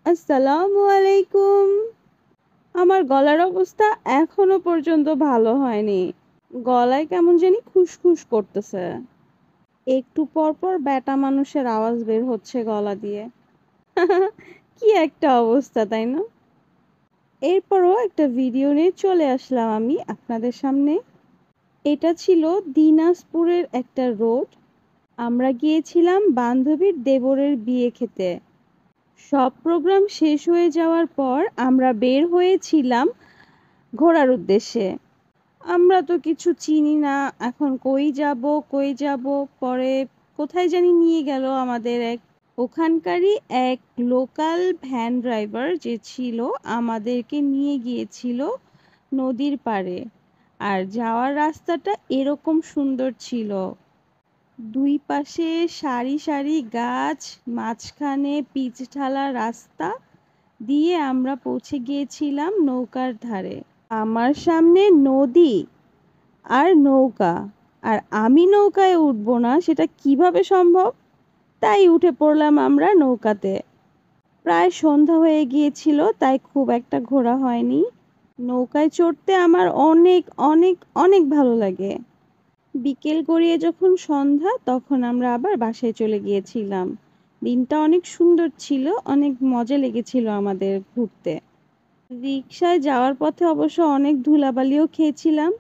আসসালামু আলাইকুম। আমার গলার অবস্থা এখনো পর্যন্ত ভালো হয়নি। গলায় কেমন জানি খুশখুশ করতেছে। একটু পর পর ব্যাটা মানুষের আওয়াজ বের হচ্ছে গলা দিয়ে। কি একটা অবস্থা, তাই না? এরপরও একটা ভিডিও নিয়ে চলে আসলাম আমি আপনাদের সামনে। এটা ছিল দিনাজপুরের একটা রোড। আমরা গিয়েছিলাম বান্ধবীর দেবরের বিয়ে খেতে। সব প্রোগ্রাম শেষ হয়ে যাওয়ার পর আমরা বের হয়েছিলাম ঘোরার উদ্দেশ্যে। আমরা তো কিছু চিনি না, এখন কই যাব, পরে কোথায় জানি নিয়ে গেল আমাদের ওখানকারই এক লোকাল ভ্যান ড্রাইভার যে ছিল, আমাদেরকে নিয়ে গিয়েছিল নদীর পাড়ে। আর যাওয়ার রাস্তাটা এরকম সুন্দর ছিল, দুই পাশে সারি সারি গাছ, মাঝখানে পিচ ঢালা রাস্তা দিয়ে আমরা পৌঁছে গিয়েছিলাম নৌকার ধারে। আমার সামনে নদী আর নৌকা, আর আমি নৌকায় উঠবো না সেটা কিভাবে সম্ভব? তাই উঠে পড়লাম আমরা নৌকাতে। প্রায় সন্ধ্যা হয়ে গিয়েছিল, তাই খুব একটা ঘোরা হয়নি। নৌকায় চড়তে আমার অনেক অনেক অনেক ভালো লাগে। বিকেল গড়িয়ে যখন সন্ধ্যা, তখন আমরা আবার বাসায় চলে গিয়েছিলাম। দিনটা অনেক সুন্দর ছিল, অনেক মজা লেগেছিল আমাদের ঘুরতে। রিকশায় যাওয়ার পথে অবশ্য অনেক ধুলাবালিও খেয়েছিলাম।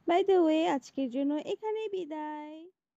বাই দ্য ওয়ে, আজকের জন্য এখানেই বিদায়।